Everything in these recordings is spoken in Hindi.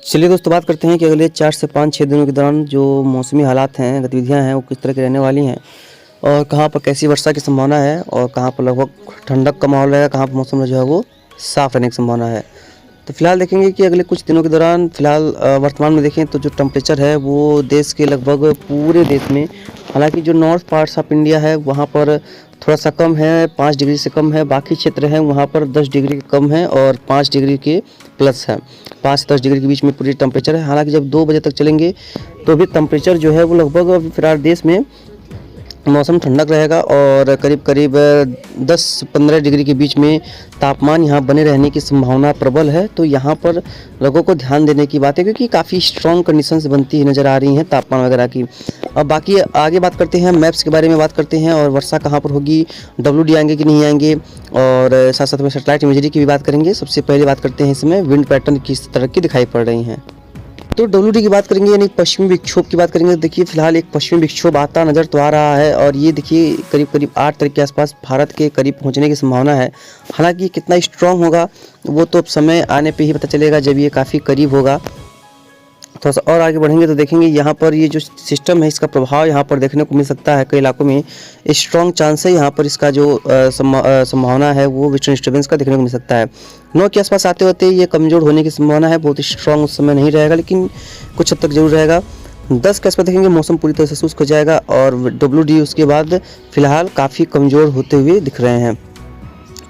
चलिए दोस्तों, बात करते हैं कि अगले 4 से 5-6 दिनों के दौरान जो मौसमी हालात हैं, गतिविधियां हैं, वो किस तरह की रहने वाली हैं और कहाँ पर कैसी वर्षा की संभावना है और कहाँ पर लगभग ठंडक का माहौल रहेगा, कहाँ पर मौसम जो है वो साफ़ रहने की संभावना है। तो फिलहाल देखेंगे कि अगले कुछ दिनों के दौरान फिलहाल वर्तमान में देखें तो जो टेम्परेचर है वो देश के लगभग पूरे देश में, हालांकि जो नॉर्थ पार्ट्स ऑफ इंडिया है वहाँ पर थोड़ा सा कम है, 5 डिग्री से कम है। बाकी क्षेत्र हैं वहाँ पर 10 डिग्री कम है और 5 डिग्री के प्लस है। 5 से 10 डिग्री के बीच में पूरी टेम्परेचर है। हालांकि जब 2 बजे तक चलेंगे तो भी टेम्परेचर जो है वो लगभग फिलहाल देश में मौसम ठंडक रहेगा और करीब 10-15 डिग्री के बीच में तापमान यहाँ बने रहने की संभावना प्रबल है। तो यहाँ पर लोगों को ध्यान देने की बात है, क्योंकि काफ़ी स्ट्रॉन्ग कंडीशंस बनती नज़र आ रही हैं तापमान वगैरह की। अब बाकी आगे बात करते हैं, मैप्स के बारे में बात करते हैं और वर्षा कहाँ पर होगी, WD आएंगे कि नहीं आएंगे, और साथ साथ में सैटेलाइट इमेजरी की भी बात करेंगे। सबसे पहले बात करते हैं इसमें विंड पैटर्न किस तरह की दिखाई पड़ रही हैं। तो WD की बात करेंगे, यानी पश्चिमी विक्षोभ की बात करेंगे। देखिए फिलहाल एक पश्चिमी विक्षोभ आता नज़र तो आ रहा है और ये देखिए करीब 8 तारीख के आसपास भारत के करीब पहुंचने की संभावना है। हालांकि कितना स्ट्रॉन्ग होगा वो तो अब समय आने पे ही पता चलेगा, जब ये काफ़ी करीब होगा। थोड़ा सा और आगे बढ़ेंगे तो देखेंगे यहाँ पर ये जो सिस्टम है इसका प्रभाव यहाँ पर देखने को मिल सकता है। कई इलाकों में स्ट्रॉन्ग चांस है यहाँ पर इसका जो संभावना है वो वेस्टर्न डिस्टर्बेंस का देखने को मिल सकता है। 9 के आसपास आते होते ये कमज़ोर होने की संभावना है, बहुत स्ट्रॉन्ग उस समय नहीं रहेगा लेकिन कुछ हद तक जरूर रहेगा। 10 के आसपास देखेंगे मौसम पूरी तरह से शुष्क हो जाएगा और WD उसके बाद फिलहाल काफ़ी कमज़ोर होते हुए दिख रहे हैं।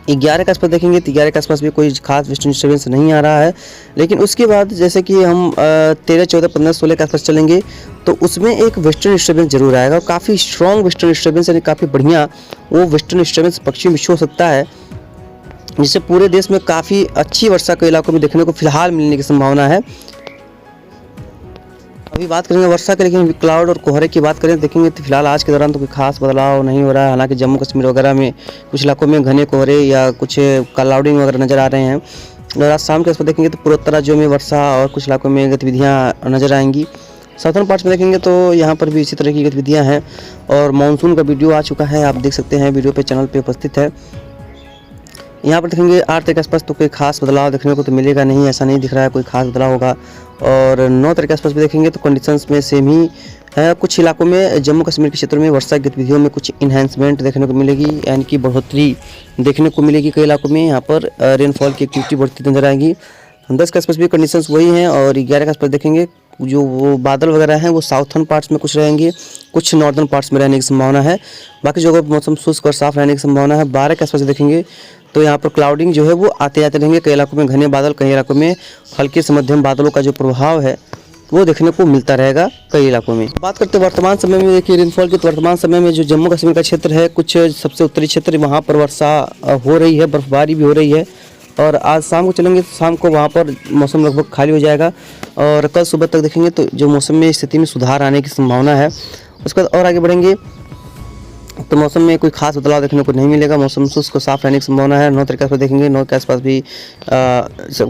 11 के आसपास देखेंगे तो 11 के आसपास भी कोई खास वेस्टर्न डिस्टर्बेंस नहीं आ रहा है, लेकिन उसके बाद जैसे कि हम 13, 14, 15, 16 के आसपास चलेंगे तो उसमें एक वेस्टर्न डिस्टर्बेंस जरूर आएगा और काफ़ी स्ट्रॉन्ग वेस्टर्न डिस्टर्बेंस, यानी काफ़ी बढ़िया वो वेस्टर्न डिस्टर्बेंस पश्चिम विक्षोभ हो सकता है, जिससे पूरे देश में काफ़ी अच्छी वर्षा कई इलाकों में देखने को फिलहाल मिलने की संभावना है। अभी बात करेंगे वर्षा के, लेकिन क्लाउड और कोहरे की बात करें देखेंगे तो फिलहाल आज के दौरान तो कोई खास बदलाव नहीं हो रहा है। हालांकि जम्मू कश्मीर वगैरह में कुछ इलाकों में घने कोहरे या कुछ क्लाउडिंग वगैरह नज़र आ रहे हैं और आज शाम के आसपास देखेंगे तो पूर्वोत्तर राज्यों में वर्षा और कुछ इलाकों में गतिविधियाँ नज़र आएंगी। साउथर्न पार्ट्स में देखेंगे तो यहाँ पर भी इसी तरह की गतिविधियाँ हैं और मानसून का वीडियो आ चुका है, आप देख सकते हैं, वीडियो पे चैनल पे उपस्थित है। यहाँ पर देखेंगे 8 तारीख के आसपास तो कोई खास बदलाव देखने को तो मिलेगा नहीं, ऐसा नहीं दिख रहा है कोई खास बदलाव होगा। और 9 तारीख के आसपास भी देखेंगे तो कंडीशंस में सेम ही है। कुछ इलाकों में जम्मू कश्मीर के क्षेत्रों में वर्षा गतिविधियों में कुछ इन्हेंसमेंट देखने को मिलेगी, यानी कि बढ़ोतरी देखने को मिलेगी। कई इलाकों में यहाँ पर रेनफॉल की एक्टिविटी बढ़ती नजर आएगी। 10 के आसपास भी कंडीशंस वही हैं और 11 के आसपास देखेंगे जो वो बादल वगैरह हैं वो साउथर्न पार्ट्स में कुछ रहेंगे, कुछ नॉर्दर्न पार्ट्स में रहने की संभावना है। बाकी जगहों पर मौसम शुष्क और साफ रहने की संभावना है। 12 के आसपास देखेंगे तो यहाँ पर क्लाउडिंग जो है वो आते जाते रहेंगे। कई इलाकों में घने बादल, कई इलाकों में हल्के से मध्यम बादलों का जो प्रभाव है वो देखने को मिलता रहेगा कई इलाकों में। बात करते हैं वर्तमान समय में, देखिए रेनफॉल की, तो वर्तमान समय में जो जम्मू कश्मीर का क्षेत्र है, कुछ सबसे उत्तरी क्षेत्र, वहाँ पर वर्षा हो रही है, बर्फबारी भी हो रही है और आज शाम को चलेंगे तो शाम को वहाँ पर मौसम लगभग खाली हो जाएगा और कल सुबह तक देखेंगे तो जो मौसम में स्थिति में सुधार आने की संभावना है। उसके बाद और आगे बढ़ेंगे तो मौसम में कोई खास बदलाव देखने को नहीं मिलेगा, मौसम शुष्क को साफ रहने की संभावना है। 9 तारीख के आसपास देखेंगे, 9 के आसपास भी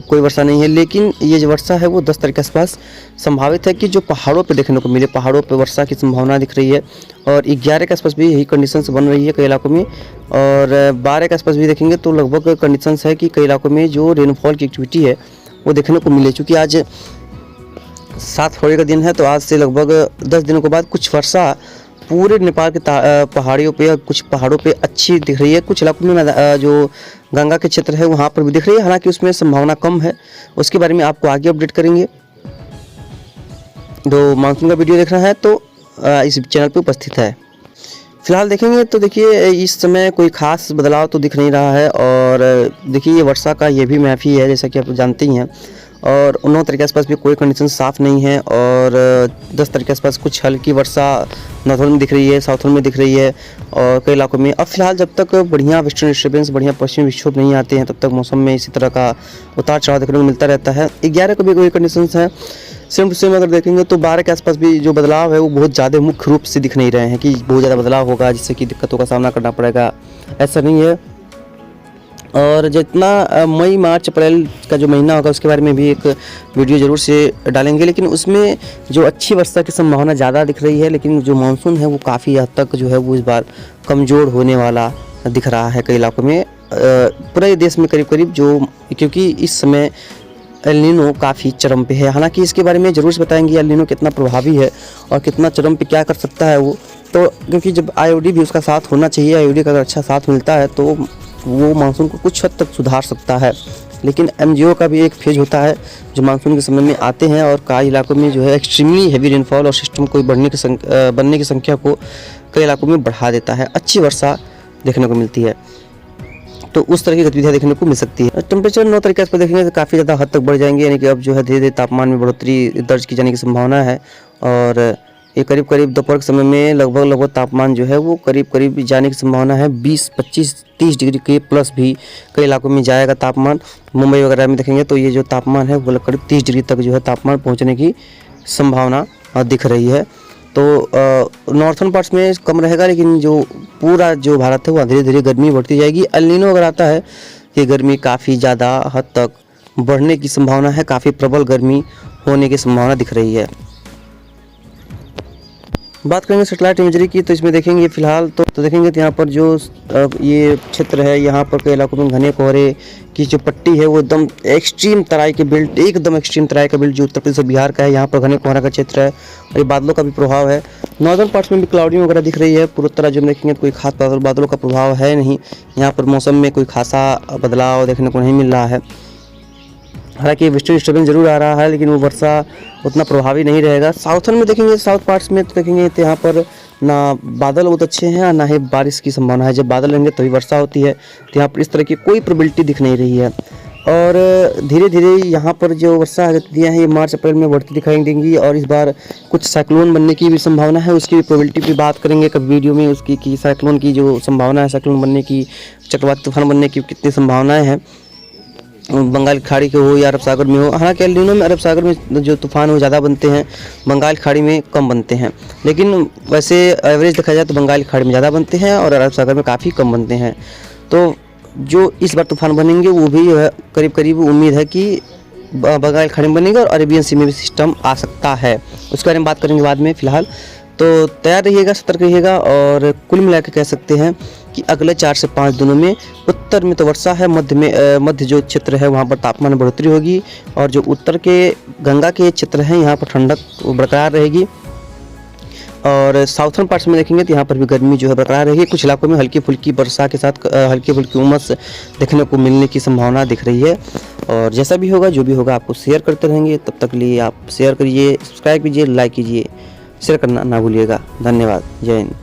कोई वर्षा नहीं है, लेकिन ये जो वर्षा है वो 10 तारीख के आसपास संभावित है कि जो पहाड़ों पे देखने को मिले, पहाड़ों पे वर्षा की संभावना दिख रही है। और 11 के आसपास भी यही कंडीशंस बन रही है कई इलाकों में और 12 के आसपास भी देखेंगे तो लगभग कंडीशंस है कि कई इलाकों में जो रेनफॉल की एक्टिविटी है वो देखने को मिले। चूँकि आज 7 फरवरी का दिन है तो आज से लगभग 10 दिनों के बाद कुछ वर्षा पूरे नेपाल के पहाड़ियों पे या कुछ पहाड़ों पे अच्छी दिख रही है। कुछ इलाकों में जो गंगा के क्षेत्र है वहाँ पर भी दिख रही है, हालांकि उसमें संभावना कम है। उसके बारे में आपको आगे अपडेट करेंगे। जो मानसून का वीडियो देख रहा है तो इस चैनल पे उपस्थित है। फिलहाल देखेंगे तो देखिए इस समय कोई खास बदलाव तो दिख नहीं रहा है और देखिए ये वर्षा का ये भी मैप ही है, जैसा कि आप जानते ही हैं। और 9 तारीख के आसपास भी कोई कंडीशन साफ़ नहीं है और 10 तारीख के आसपास कुछ हल्की वर्षा नॉर्थर्न में दिख रही है, साउथर्न में दिख रही है और कई इलाकों में। अब फिलहाल जब तक बढ़िया वेस्टर्न डिस्टर्बेंस, बढ़िया पश्चिमी विक्षोभ नहीं आते हैं तब तक मौसम में इसी तरह का उतार चढ़ाव देखने को मिलता रहता है। 11 को भी कोई कंडीशंस हैं सेम टू सेम। अगर देखेंगे तो 12 के आसपास भी जो बदलाव है वो बहुत ज़्यादा मुख्य रूप से दिख नहीं रहे हैं कि बहुत ज़्यादा बदलाव होगा जिससे कि दिक्कतों का सामना करना पड़ेगा, ऐसा नहीं है। और जितना मई, मार्च, अप्रैल का जो महीना होगा उसके बारे में भी एक वीडियो ज़रूर से डालेंगे, लेकिन उसमें जो अच्छी वर्षा की संभावना ज़्यादा दिख रही है, लेकिन जो मानसून है वो काफ़ी हद तक जो है वो इस बार कमज़ोर होने वाला दिख रहा है कई इलाकों में, पूरे देश में करीब करीब जो, क्योंकि इस समय एल नीनो काफ़ी चरम पे है। हालांकि इसके बारे में ज़रूर से बताएंगे एल नीनो कितना प्रभावी है और कितना चरम पे क्या कर सकता है वो। तो क्योंकि जब आईओडी भी उसका साथ होना चाहिए, आईओडी का अगर अच्छा साथ मिलता है तो वो मानसून को कुछ हद तक सुधार सकता है। लेकिन एमजीओ का भी एक फेज होता है जो मानसून के समय में आते हैं और कई इलाकों में जो है एक्सट्रीमली हैवी रेनफॉल और सिस्टम को बनने की संख्या को कई इलाकों में बढ़ा देता है, अच्छी वर्षा देखने को मिलती है। तो उस तरह की गतिविधियाँ देखने को मिल सकती है। टेम्परेचर 9 तारीख पर देखेंगे तो काफ़ी ज़्यादा हद तक बढ़ जाएंगे, यानी कि अब जो है धीरे धीरे तापमान में बढ़ोतरी दर्ज की जाने की संभावना है। और ये करीब करीब दोपहर के समय में लगभग तापमान जो है वो करीब जाने की संभावना है। 20, 25, 30 डिग्री के प्लस भी कई इलाकों में जाएगा तापमान। मुंबई वगैरह में देखेंगे तो ये जो तापमान है वो करीब 30 डिग्री तक जो है तापमान पहुँचने की संभावना दिख रही है। तो नॉर्थन पार्ट्स में कम रहेगा, लेकिन जो पूरा जो भारत है वहाँ धीरे धीरे गर्मी बढ़ती जाएगी। एल नीनो अगर आता है कि गर्मी काफ़ी ज़्यादा हद तक बढ़ने की संभावना है, काफ़ी प्रबल गर्मी होने की संभावना दिख रही है। बात करेंगे सैटेलाइट इमेजरी की, तो इसमें देखेंगे फिलहाल तो देखेंगे तो यहाँ पर जो ये क्षेत्र है यहाँ पर कई इलाकों में घने कोहरे की जो पट्टी है वो एकदम एक्सट्रीम तराई के बेल्ट, एकदम एक्सट्रीम तराई का बेल्ट जो उत्तर प्रदेश और बिहार का है, यहाँ पर घने कोहरा का क्षेत्र है और ये बादलों का भी प्रभाव है। नॉर्दर्न पार्ट्स में भी क्लाउडी वगैरह दिख रही है। पूर्वोत्तर राज्यों में देखेंगे तो कोई खास बादलों का प्रभाव है नहीं, यहाँ पर मौसम में कोई खासा बदलाव देखने को नहीं मिल रहा है। हालांकि वेस्टर्न डिस्टर्बेंस जरूर आ रहा है, लेकिन वो वर्षा उतना प्रभावी नहीं रहेगा। साउथर्न में देखेंगे, साउथ पार्ट्स में तो देखेंगे तो यहाँ पर ना बादल बहुत अच्छे हैं और ना ही बारिश की संभावना है। जब बादल रहेंगे तभी वर्षा होती है, तो यहाँ पर इस तरह की कोई प्रोबेबिलिटी दिख नहीं रही है। और धीरे धीरे यहाँ पर जो वर्षा गतिविधियाँ हैं ये मार्च अप्रैल में बढ़ती दिखाई देंगी और इस बार कुछ साइक्लोन बनने की भी संभावना है। उसकी भी प्रोबेबिलिटी की बात करेंगे कभी वीडियो में, उसकी कि साइक्लोन की जो संभावना है, साइक्लोन बनने की, चक्रवाती तूफान बनने की कितनी संभावनाएँ हैं, बंगाल की खाड़ी के हो या अरब सागर में हो। हालांकि एल नीनो में अरब सागर में जो तूफान वो ज़्यादा बनते हैं, बंगाल की खाड़ी में कम बनते हैं। लेकिन वैसे एवरेज देखा जाए तो बंगाल की खाड़ी में ज़्यादा बनते हैं और अरब सागर में काफ़ी कम बनते हैं। तो जो इस बार तूफान बनेंगे वो भी करीब उम्मीद है कि बंगाल की खाड़ी में बनेगा और अरेबियन सी में भी सिस्टम आ सकता है। उसके बारे में बात करेंगे बाद में। फिलहाल तो तैयार रहिएगा, सतर्क रहिएगा। और कुल मिलाकर कह सकते हैं कि अगले 4 से 5 दिनों में उत्तर में तो वर्षा है, मध्य जो क्षेत्र है वहाँ पर तापमान में बढ़ोतरी होगी और जो उत्तर के गंगा के क्षेत्र हैं यहाँ पर ठंडक बरकरार रहेगी। और साउथर्न पार्ट्स में देखेंगे तो यहाँ पर भी गर्मी जो है बरकरार रहेगी। कुछ इलाकों में हल्की फुल्की वर्षा के साथ हल्की फुल्की उमस देखने को मिलने की संभावना दिख रही है। और जैसा भी होगा, जो भी होगा, आपको शेयर करते रहेंगे। तब तक लिए आप शेयर करिए, सब्सक्राइब कीजिए, लाइक कीजिए, शेयर करना ना भूलिएगा। धन्यवाद। जय हिंद।